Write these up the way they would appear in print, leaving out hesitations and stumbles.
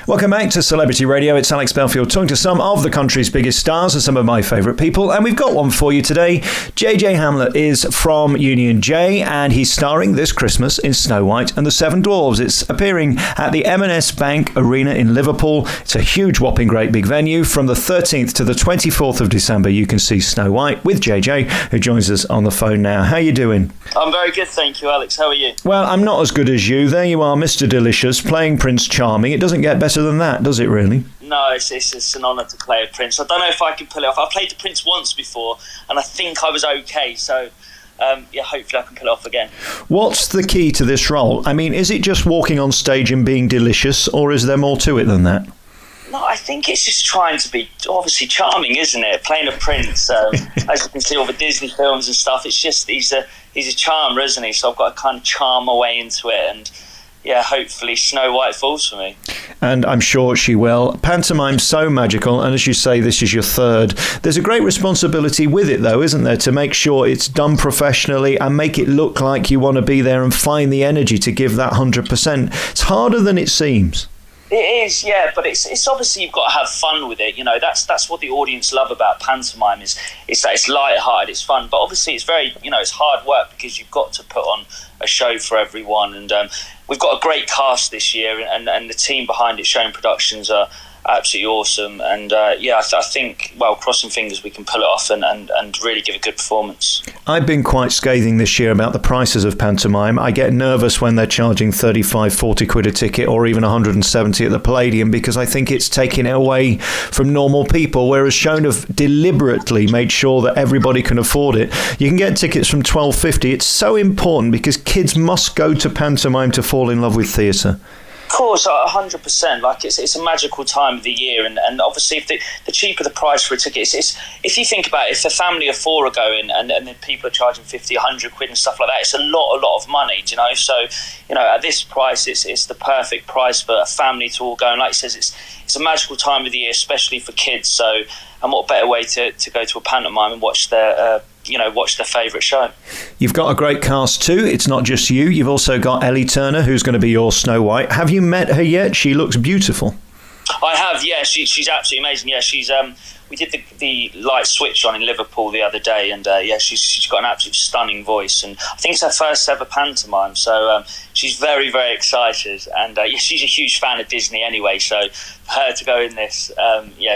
Welcome back to Celebrity Radio. It's Alex Belfield talking to some of the country's biggest stars and some of my favourite people. And we've got one for you today. JJ Hamblett is from Union J and he's starring this Christmas in Snow White and the Seven Dwarfs. It's appearing at the M&S Bank Arena in Liverpool. It's a huge, whopping, great big venue. From the 13th to the 24th of December, you can see Snow White with JJ, who joins us on the phone now. How are you doing? I'm very good, thank you, Alex. How are you? Well, I'm not as good as you. There you are, Mr. Delicious, playing Prince Charming. It doesn't get better than that, does it really? No, it's an honour to play a Prince. I don't know if I can pull it off. I played the Prince once before, and I think I was okay, so hopefully I can pull it off again. What's the key to this role? I mean, is it just walking on stage and being delicious, or is there more to it than that? No, I think it's just trying to be obviously charming, isn't it? Playing a prince, as you can see all the Disney films and stuff, it's just he's a charmer, isn't he? So I've got to kind of charm my way into it, and hopefully Snow White falls for me. And I'm sure she will. Pantomime's so magical, and as you say, this is your third. There's a great responsibility with it, though, isn't there, to make sure it's done professionally and make it look like you want to be there and find the energy to give that 100%. It's harder than it seems. It is, yeah, but it's obviously you've got to have fun with it. You know, that's what the audience love about pantomime is that it's light-hearted, it's fun, but obviously it's very, it's hard work because you've got to put on a show for everyone. And we've got a great cast this year, and the team behind it, Showing Productions, are absolutely awesome. And I think, crossing fingers, we can pull it off and really give a good performance. I've been quite scathing this year about the prices of pantomime. I get nervous when they're charging 35, 40 quid a ticket or even 170 at the Palladium, because I think it's taking it away from normal people, whereas Shone have deliberately made sure that everybody can afford it. You can get tickets from $12.50. It's so important because kids must go to pantomime to fall in love with theatre. Of course, 100%. Like it's a magical time of the year, and obviously, if the cheaper the price for a ticket, it's if you think about it, if a family of four are going and then people are charging 50, 100 quid and stuff like that, it's a lot of money, do you know? So, at this price, it's the perfect price for a family to all go. And like he says, it's a magical time of the year, especially for kids. So, and what better way to go to a pantomime and watch their favourite show. You've got a great cast too. It's not just you. You've also got Ellie Turner, who's going to be your Snow White. Have you met her yet? She looks beautiful. I have, yeah. She's absolutely amazing. Yeah, she's we did the light switch on in Liverpool the other day, and she's got an absolute stunning voice, and I think it's her first ever pantomime. So she's very, very excited, and she's a huge fan of Disney anyway. So for her to go in this,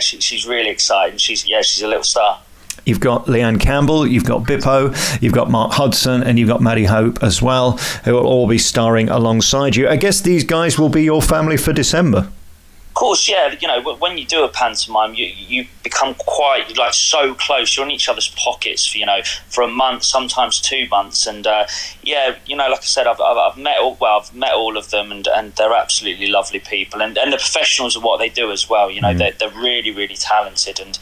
she's really excited. She's a little star. You've got Leanne Campbell, you've got Bippo, you've got Mark Hudson, and you've got Maddie Hope as well, who will all be starring alongside you. I guess these guys will be your family for December. Of course, yeah. When you do a pantomime, you become quite so close. You're in each other's pockets for a month, sometimes 2 months. And like I said, I've met all of them, and they're absolutely lovely people. And the professionals of what they do as well. They're really, really talented, and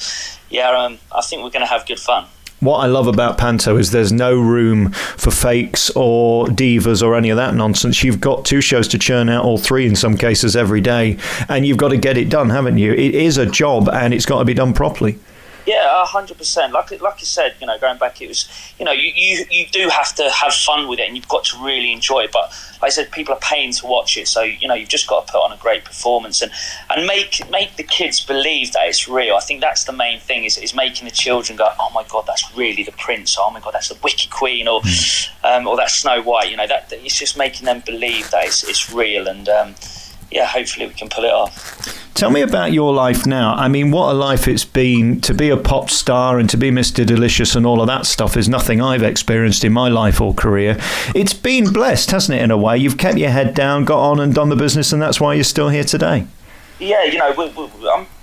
I think we're going to have good fun. What I love about Panto is there's no room for fakes or divas or any of that nonsense. You've got 2 shows to churn out, all 3 in some cases, every day, and you've got to get it done, haven't you? It is a job, and it's got to be done properly. Yeah, 100%. Like you said, going back, it was, you do have to have fun with it, and you've got to really enjoy it. But like I said, people are paying to watch it, so you've just got to put on a great performance and make the kids believe that it's real. I think that's the main thing is making the children go, oh my God, that's really the prince. Oh my God, that's the Wicked Queen, or that's Snow White. That it's just making them believe that it's real, and hopefully we can pull it off. Tell me about your life now. I mean, what a life it's been to be a pop star and to be Mr. Delicious, and all of that stuff is nothing I've experienced in my life or career. It's been blessed, hasn't it, in a way? You've kept your head down, got on and done the business, and that's why you're still here today. Yeah, I've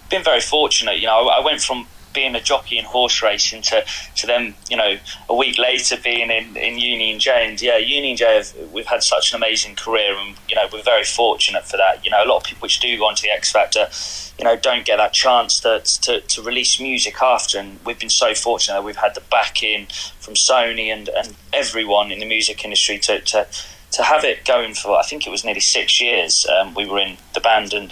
been very fortunate. I went from being a jockey in horse racing to them, a week later being in Union J. And Union J, we've had such an amazing career, and we're very fortunate for that. A lot of people which do go onto the X Factor, don't get that chance to release music after, and we've been so fortunate that we've had the backing from Sony and everyone in the music industry to have it going for, I think it was nearly 6 years. We were in the band, and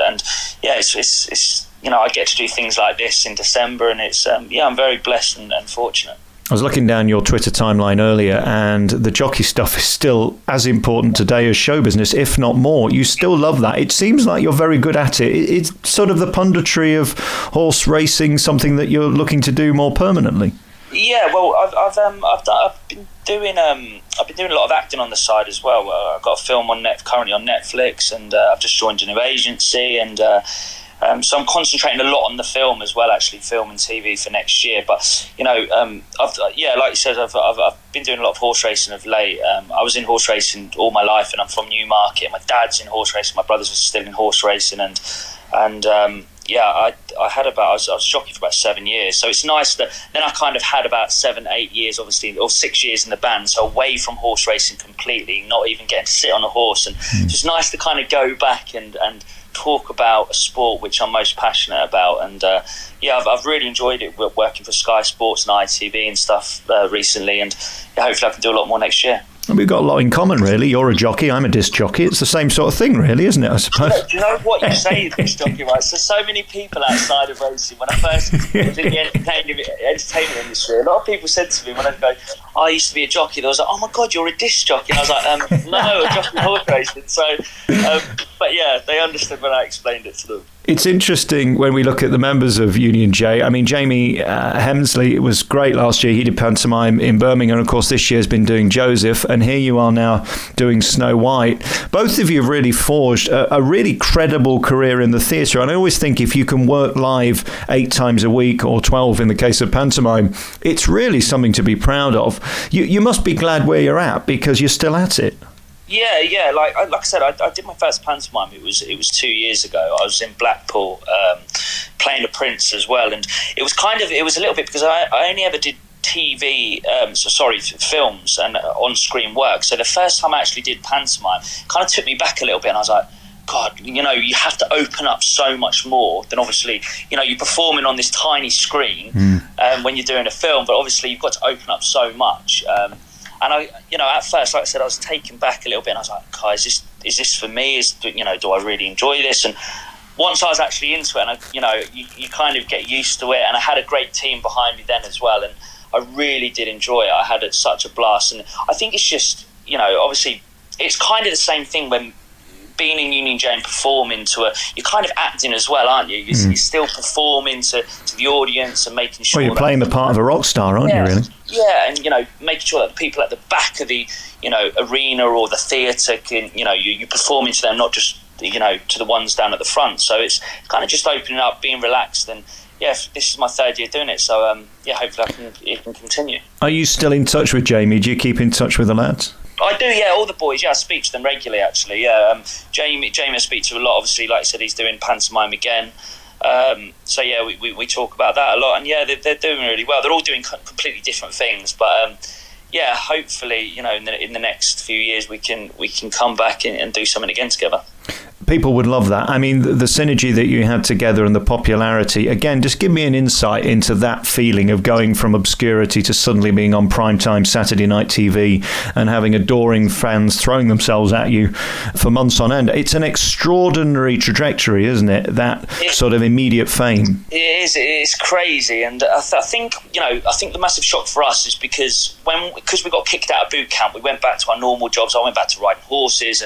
it's I get to do things like this in December, and it's I'm very blessed and fortunate. I was looking down your Twitter timeline earlier, and the jockey stuff is still as important today as show business, if not more. You still love that. It seems like you're very good at it. It's sort of the punditry of horse racing, something that you're looking to do more permanently. Yeah, well, I've been doing a lot of acting on the side as well. I've got a film currently on Netflix, and I've just joined a new agency, and so I'm concentrating a lot on the film as well, actually, film and TV for next year. But like you said, I've been doing a lot of horse racing of late. I was in horse racing all my life, and I'm from Newmarket. My dad's in horse racing, my brothers were still in horse racing, and I was jockey for about 7 years. So it's nice that then I kind of had about 7-8 years, obviously, or 6 years in the band, so away from horse racing completely, not even getting to sit on a horse. And it's just nice to kind of go back and talk about a sport which I'm most passionate about. And I've really enjoyed it working for Sky Sports and ITV and stuff recently, and hopefully I can do a lot more next year. We've got a lot in common, really. You're a jockey, I'm a disc jockey. It's the same sort of thing, really, isn't it, I suppose? Do you know what you say, disc jockey, right? So many people outside of racing, when I first was in the entertainment industry, a lot of people said to me when I go, I used to be a jockey, they was like, oh my God, you're a disc jockey. And I was like, no, a jockey horse racing. So, but yeah, they understood when I explained it to them. It's interesting when we look at the members of Union J. I mean, Jamie Hemsley was great last year. He did Pantomime in Birmingham. And of course, this year's been doing Joseph. And here you are now doing Snow White. Both of you have really forged a really credible career in the theatre. And I always think if you can work live 8 times a week, or 12 in the case of Pantomime, it's really something to be proud of. You must be glad where you're at, because you're still at it. Yeah. Like I said, I did my first pantomime. It was 2 years ago. I was in Blackpool playing a prince as well, and it was a little bit because I only ever did TV, films and on-screen work. So the first time I actually did pantomime, kind of took me back a little bit, and I was like, God, you have to open up so much more than obviously, you're performing on this tiny screen when you're doing a film, but obviously you've got to open up so much. And I, at first, like I said, I was taken back a little bit, and I was like, God, is this for me? Do I really enjoy this? And once I was actually into it, and you kind of get used to it, and I had a great team behind me then as well, and I really did enjoy it. I had such a blast, and I think it's just, obviously, it's kind of the same thing when being in Union J and performing you're kind of acting as well, aren't you? You're still performing to the audience and making sure. Well, you're playing the part of a rock star, aren't you, really? Yeah, and making sure that the people at the back of the arena or the theatre can you're performing to them, not just to the ones down at the front. So it's kind of just opening up, being relaxed, and this is my 3rd year doing it. So hopefully it can continue. Are you still in touch with Jamie? Do you keep in touch with the lads? I do, yeah, all the boys, yeah, I speak to them regularly, actually, yeah. Jamie I speak to a lot, obviously, like I said, he's doing pantomime again. So, yeah, we talk about that a lot, and, yeah, they're doing really well. They're all doing completely different things, but, hopefully, in the next few years we can come back and do something again together. People would love that. I mean, the synergy that you had together and the popularity, again, just give me an insight into that feeling of going from obscurity to suddenly being on primetime Saturday night TV and having adoring fans throwing themselves at you for months on end. It's an extraordinary trajectory, isn't it? That sort of immediate fame. It is. It's crazy. And I think the massive shock for us is because we got kicked out of boot camp, we went back to our normal jobs. I went back to riding horses,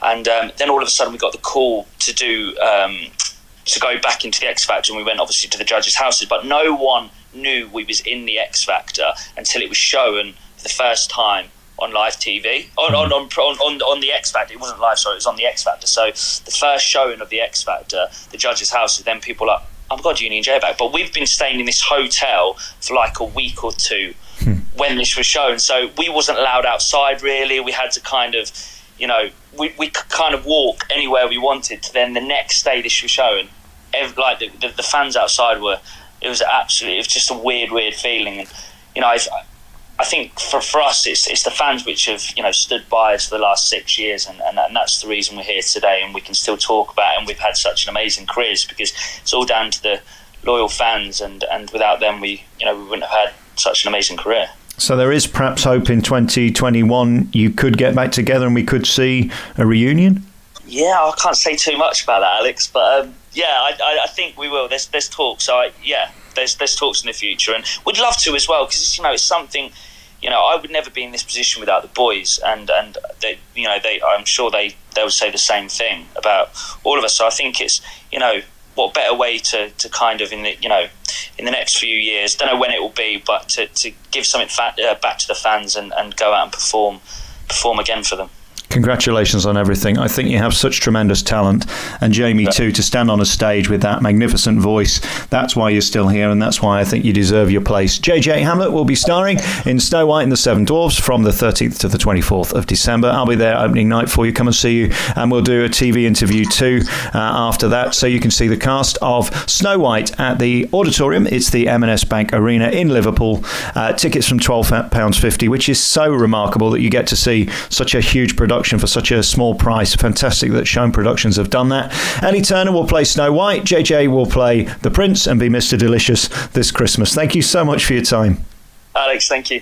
and then all of a sudden we got the call to do to go back into the X Factor, and we went obviously to the judges' houses, but no one knew we was in the X Factor until it was shown for the first time on live TV on the X Factor. It wasn't live, sorry, it was on the X Factor. So the first showing of the X Factor, the judges' houses, then people are like, oh my God, Union J back. But we've been staying in this hotel for like a week or two when this was shown, so we wasn't allowed outside really. We had to kind of we could kind of walk anywhere we wanted. Then the next day this was shown, the fans outside it was just a weird feeling. And I think for us it's the fans which have stood by us for the last 6 years, and that's the reason we're here today, and we can still talk about it, and we've had such an amazing careers, because it's all down to the loyal fans, and without them we wouldn't have had such an amazing career. So there is perhaps hope in 2021 you could get back together and we could see a reunion? Yeah, I can't say too much about that, Alex, but I think we will. There's talks. There's talks in the future, and we'd love to as well, because it's something. I would never be in this position without the boys, and they, I'm sure they would say the same thing about all of us. So I think it's, what better way to kind of in the next few years, don't know when it will be, but to give something back to the fans and go out and perform again for them. Congratulations on everything. I think you have such tremendous talent, and Jamie too, to stand on a stage with that magnificent voice. That's why you're still here, and that's why I think you deserve your place. JJ Hamblett will be starring in Snow White and the Seven Dwarfs from the 13th to the 24th of December. I'll be there opening night for you. Come and see you, and we'll do a TV interview too after that, so you can see the cast of Snow White at the auditorium. It's the M&S Bank Arena in Liverpool. Tickets from £12.50, which is so remarkable that you get to see such a huge production for such a small price. Fantastic that Shone Productions have done that. Ellie Turner will play Snow White. JJ will play the Prince and be Mr. Delicious this Christmas. Thank you so much for your time. Alex, thank you.